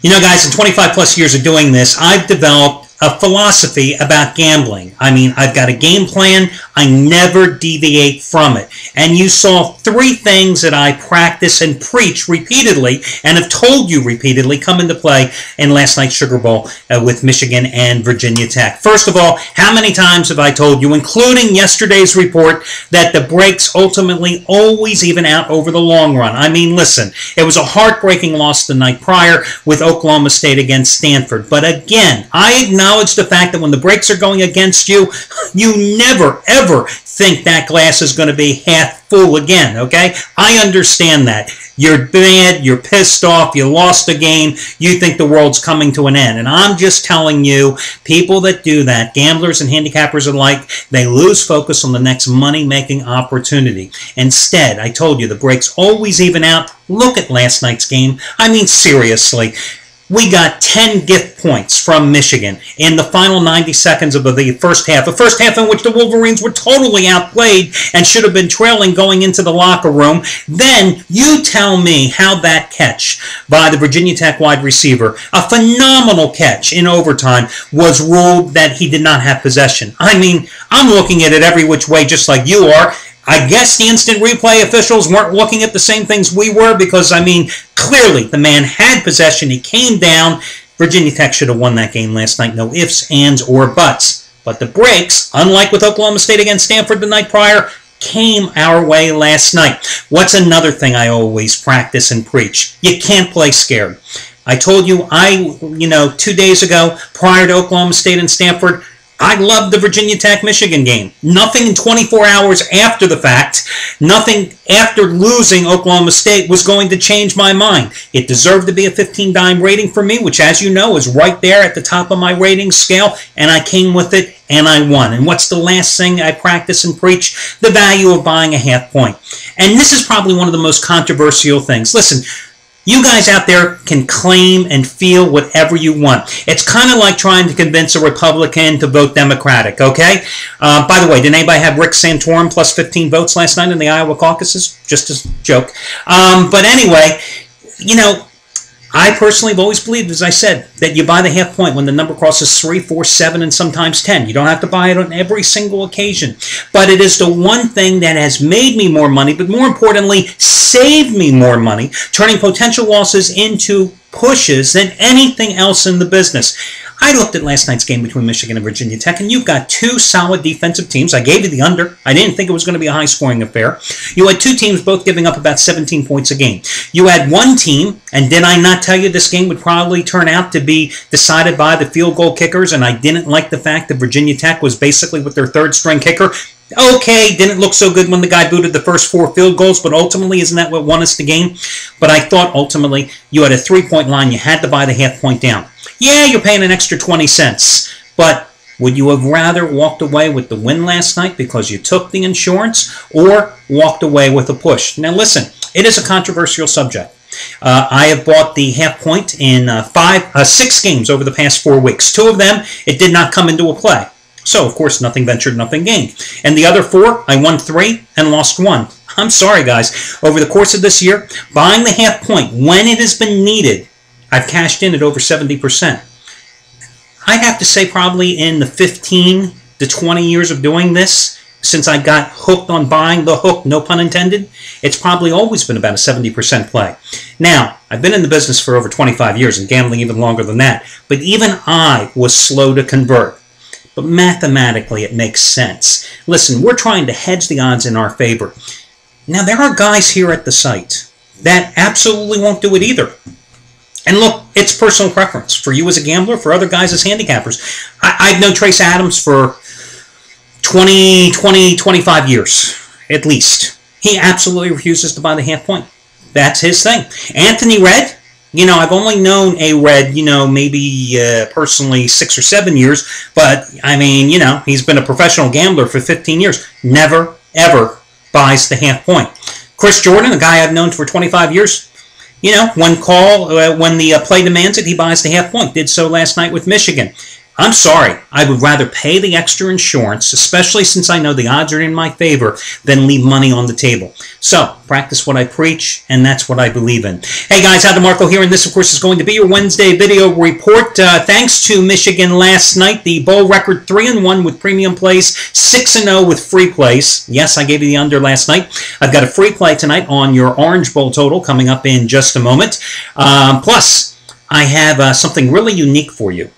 You know, guys, in 25 plus years of doing this, I've developed a philosophy about gambling. I mean, I've got a game plan. I never deviate from it. And you saw three things that I practice and preach repeatedly and have told you repeatedly come into play in last night's Sugar Bowl with Michigan and Virginia Tech. First of all, how many times have I told you, including yesterday's report, that the breaks ultimately always even out over the long run? I mean, listen, it was a heartbreaking loss the night prior with Oklahoma State against Stanford. But again, I acknowledge the fact that when the breaks are going against you, you never, ever think that glass is going to be half full again, okay? I understand that. You're mad, you're pissed off, you lost a game, you think the world's coming to an end. And I'm just telling you, people that do that, gamblers and handicappers alike, they lose focus on the next money-making opportunity. Instead, I told you, the breaks always even out. Look at last night's game. I mean, seriously. We got 10 gift points from Michigan in the final 90 seconds of the first half. A first half in which the Wolverines were totally outplayed and should have been trailing going into the locker room. Then you tell me how that catch by the Virginia Tech wide receiver, a phenomenal catch in overtime, was ruled that he did not have possession. I mean, I'm looking at it every which way just like you are. I guess the instant replay officials weren't looking at the same things we were because, I mean, clearly the man had possession. He came down. Virginia Tech should have won that game last night. No ifs, ands, or buts. But the breaks, unlike with Oklahoma State against Stanford the night prior, came our way last night. What's another thing I always practice and preach? You can't play scared. I told you, 2 days ago, prior to Oklahoma State and Stanford, I loved the Virginia Tech-Michigan game. Nothing in 24 hours after the fact, nothing after losing Oklahoma State was going to change my mind. It deserved to be a 15-dime rating for me, which, as you know, is right there at the top of my rating scale, and I came with it, and I won. And what's the last thing I practice and preach? The value of buying a half point. And this is probably one of the most controversial things. Listen, you guys out there can claim and feel whatever you want. It's kind of like trying to convince a Republican to vote Democratic, okay? By the way, did anybody have Rick Santorum plus 15 votes last night in the Iowa caucuses? Just a joke. But anyway, I personally have always believed, as I said, that you buy the half point when the number crosses 3, 4, 7, and sometimes 10. You don't have to buy it on every single occasion. But it is the one thing that has made me more money, but more importantly, saved me more money, turning potential losses into pushes than anything else in the business. I looked at last night's game between Michigan and Virginia Tech, and you've got two solid defensive teams. I gave you the under. I didn't think it was going to be a high-scoring affair. You had two teams both giving up about 17 points a game. You had one team, and did I not tell you this game would probably turn out to be decided by the field goal kickers, and I didn't like the fact that Virginia Tech was basically with their third-string kicker. Okay, didn't look so good when the guy booted the first 4 field goals, but ultimately, isn't that what won us the game? But I thought ultimately you had a 3-point line. You had to buy the half point down. Yeah, you're paying an extra 20 cents, but would you have rather walked away with the win last night because you took the insurance or walked away with a push? Now listen, it is a controversial subject. I have bought the half point in 6 games over the past 4 weeks. 2 of them, it did not come into a play. So, of course, nothing ventured, nothing gained. And the other 4, I won 3 and lost 1. I'm sorry, guys. Over the course of this year, buying the half point when it has been needed, I've cashed in at over 70%. I'd have to say probably in the 15 to 20 years of doing this, since I got hooked on buying the hook, no pun intended, it's probably always been about a 70% play. Now, I've been in the business for over 25 years and gambling even longer than that, but even I was slow to convert. But mathematically, it makes sense. Listen, we're trying to hedge the odds in our favor. Now, there are guys here at the site that absolutely won't do it either. And look, it's personal preference. For you as a gambler, for other guys as handicappers. I've known Trace Adams for 25 years, at least. He absolutely refuses to buy the half point. That's his thing. Anthony Red, I've only known a Red, maybe personally 6 or 7 years, but, I mean, he's been a professional gambler for 15 years. Never, ever buys the half point. Chris Jordan, a guy I've known for 25 years, when the play demands it, he buys the half point. Did so last night with Michigan. I'm sorry. I would rather pay the extra insurance, especially since I know the odds are in my favor, than leave money on the table. So, practice what I preach, and that's what I believe in. Hey guys, Adam Marco here, and this, of course, is going to be your Wednesday video report. Thanks to Michigan last night, the bowl record 3-1 with premium plays, 6-0 with free plays. Yes, I gave you the under last night. I've got a free play tonight on your Orange Bowl total coming up in just a moment. Plus, I have something really unique for you.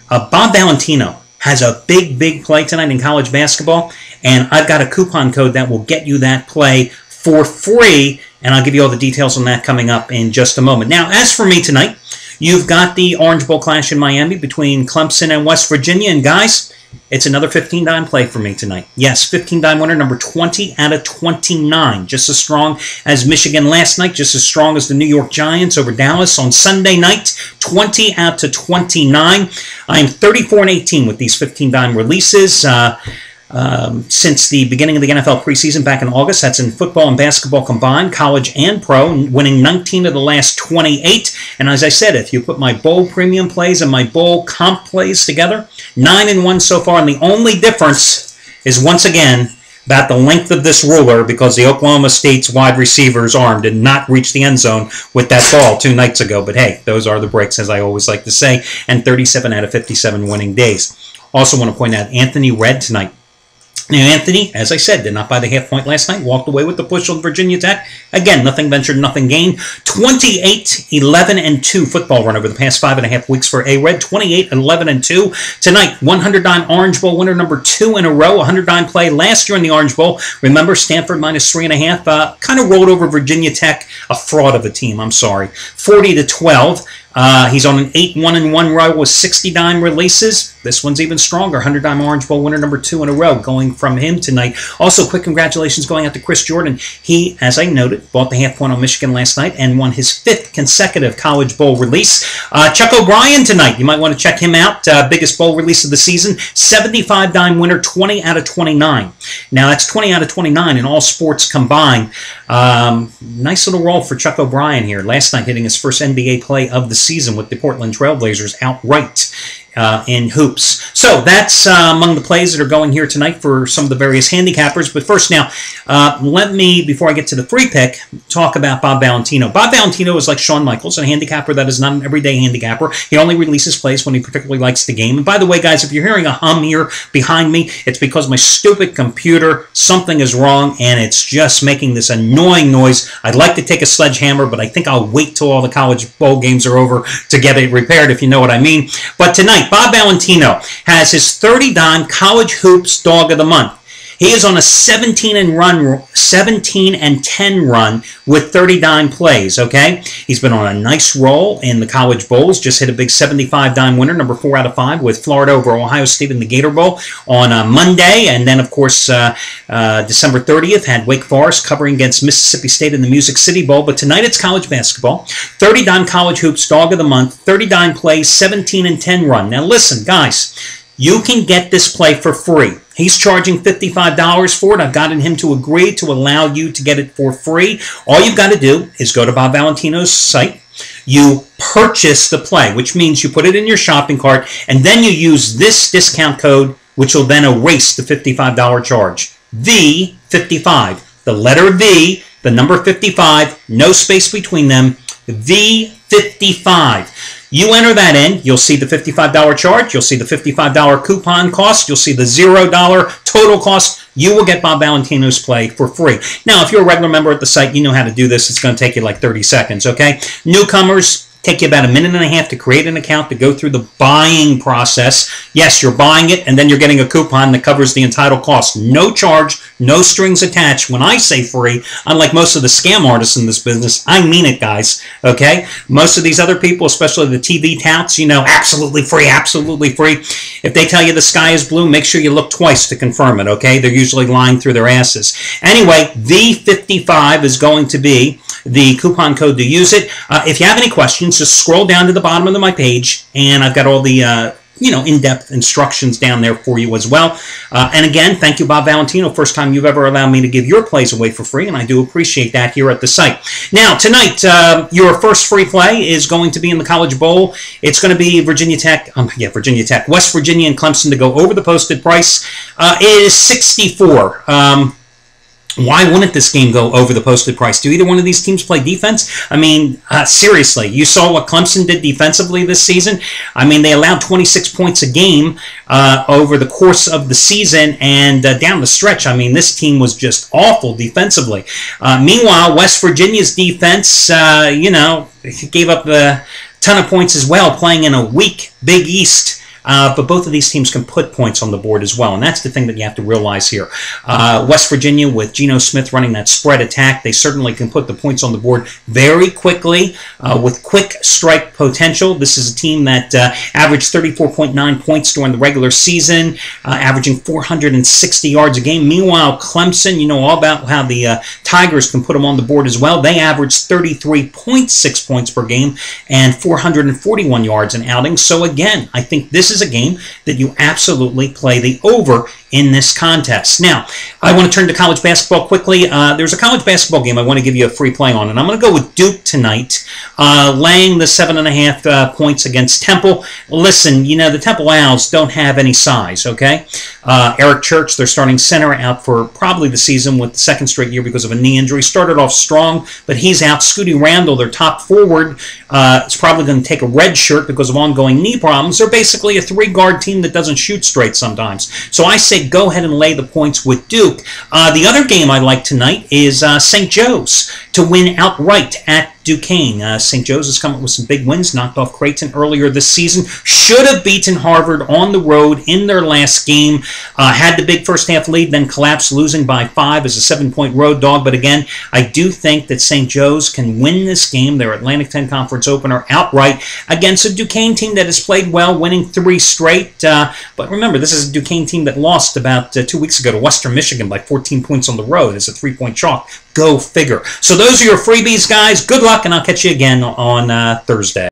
Bob Valentino has a big play tonight in college basketball, and I've got a coupon code that will get you that play for free, and I'll give you all the details on that coming up in just a moment. Now, as for me tonight, you've got the Orange Bowl clash in Miami between Clemson and West Virginia, and guys, it's another 15-dime play for me tonight. Yes, 15-dime winner, number 20 out of 29. Just as strong as Michigan last night, just as strong as the New York Giants over Dallas on Sunday night, 20 out of 29. I am 34-18 with these 15-dime releases. Since the beginning of the NFL preseason back in August, that's in football and basketball combined, college and pro, winning 19 of the last 28. And as I said, if you put my bowl premium plays and my bowl comp plays together, 9-1 so far, and the only difference is, once again, about the length of this ruler, because the Oklahoma State's wide receiver's arm did not reach the end zone with that ball 2 nights ago. But hey, those are the breaks, as I always like to say, and 37 out of 57 winning days. Also want to point out Anthony Red tonight. Now, Anthony, as I said, did not buy the half point last night. Walked away with the push on Virginia Tech. Again, nothing ventured, nothing gained. 28-11-2 football run over the past 5.5 weeks for A-Red. 28-11-2. Tonight, 100-dime Orange Bowl winner number 2 in a row. 100-dime play last year in the Orange Bowl. Remember, Stanford minus 3.5. Kind of rolled over Virginia Tech. A fraud of a team, I'm sorry. 40-12. He's on an 8-1-1 row with 60-dime releases. This one's even stronger. 100-dime Orange Bowl winner number 2 in a row going from him tonight. Also, quick congratulations going out to Chris Jordan. He, as I noted, bought the half point on Michigan last night and won his 5th consecutive College Bowl release. Chuck OBrien tonight. You might want to check him out. Biggest bowl release of the season. 75-dime winner, 20 out of 29. Now, that's 20 out of 29 in all sports combined. Nice little roll for Chuck OBrien here. Last night hitting his first NBA play of the season with the Portland Trailblazers outright in hoops. So that's among the plays that are going here tonight for some of the various handicappers. But first now, let me, before I get to the free pick, talk about Bob Valentino. Bob Valentino is like Shawn Michaels, a handicapper that is not an everyday handicapper. He only releases plays when he particularly likes the game. And by the way, guys, if you're hearing a hum here behind me, it's because my stupid computer, something is wrong, and it's just making this annoying noise. I'd like to take a sledgehammer, but I think I'll wait till all the college bowl games are over to get it repaired, if you know what I mean. But tonight, Bob Valentino has his 30-dime College Hoops Dog of the Month. He is on a 17-10 run with 30-dime plays, okay? He's been on a nice roll in the college bowls. Just hit a big 75-dime winner, number 4 out of 5, with Florida over Ohio State in the Gator Bowl on Monday. And then, of course, December 30th had Wake Forest covering against Mississippi State in the Music City Bowl. But tonight it's college basketball. 30-dime College Hoops Dog of the Month, 30-dime plays, 17-10 run. Now, listen, guys. You can get this play for free. He's charging $55 for it. I've gotten him to agree to allow you to get it for free. All you've got to do is go to Bob Valentino's site. You purchase the play, which means you put it in your shopping cart, and then you use this discount code, which will then erase the $55 charge. V55. The letter V, the number 55, no space between them. V55. You enter that in, you'll see the $55 charge, you'll see the $55 coupon cost, you'll see the $0 total cost. You will get Bob Valentino's play for free. Now, if you're a regular member at the site, you know how to do this. It's going to take you like 30 seconds, okay? Newcomers, take you about a minute and a half to create an account, to go through the buying process. Yes, you're buying it, and then you're getting a coupon that covers the entitled cost. No charge, no strings attached. When I say free, unlike most of the scam artists in this business, I mean it, guys, okay? Most of these other people, especially the TV touts, you know, absolutely free, absolutely free. If they tell you the sky is blue, make sure you look twice to confirm it, okay? They're usually lying through their asses. Anyway, V55 is going to be the coupon code to use it. If you have any questions, just scroll down to the bottom of my page, and I've got all the in-depth instructions down there for you as well. And again, thank you, Bob Valentino. First time you've ever allowed me to give your plays away for free, and I do appreciate that here at the site. Now, tonight, your first free play is going to be in the College Bowl. It's going to be Virginia Tech, West Virginia and Clemson to go over the posted price. It is 64. Why wouldn't this game go over the posted price? Do either one of these teams play defense? I mean, seriously, you saw what Clemson did defensively this season. I mean, they allowed 26 points a game over the course of the season, and down the stretch, I mean, this team was just awful defensively. Meanwhile, West Virginia's defense, gave up a ton of points as well, playing in a weak Big East. But both of these teams can put points on the board as well, and that's the thing that you have to realize here. West Virginia, with Geno Smith running that spread attack, they certainly can put the points on the board very quickly with quick strike potential. This is a team that averaged 34.9 points during the regular season, averaging 460 yards a game. Meanwhile, Clemson, you know all about how the Tigers can put them on the board as well. They averaged 33.6 points per game and 441 yards in outings. So again, I think this is a game that you absolutely play the over in this contest. Now, I want to turn to college basketball quickly. There's a college basketball game I want to give you a free play on, and I'm going to go with Duke tonight, laying the 7.5 points against Temple. Listen, the Temple Owls don't have any size, okay? Eric Church, their starting center, out for probably the season with the second straight year because of a knee injury. Started off strong, but he's out. Scooty Randall, their top forward, is probably going to take a red shirt because of ongoing knee problems. They're basically a three-guard team that doesn't shoot straight sometimes. So I say go ahead and lay the points with Duke. The other game I like tonight is St. Joe's to win outright at Duquesne. St. Joe's has come up with some big wins, knocked off Creighton earlier this season. Should have beaten Harvard on the road in their last game. Had the big first half lead, then collapsed, losing by 5 as a 7-point road dog. But again, I do think that St. Joe's can win this game, their Atlantic 10 Conference opener, outright against a Duquesne team that has played well, winning 3 straight. But remember, this is a Duquesne team that lost about 2 weeks ago to Western Michigan by 14 points on the road as a 3-point chalk. Go figure. So those are your freebies, guys. Good luck, and I'll catch you again on Thursday.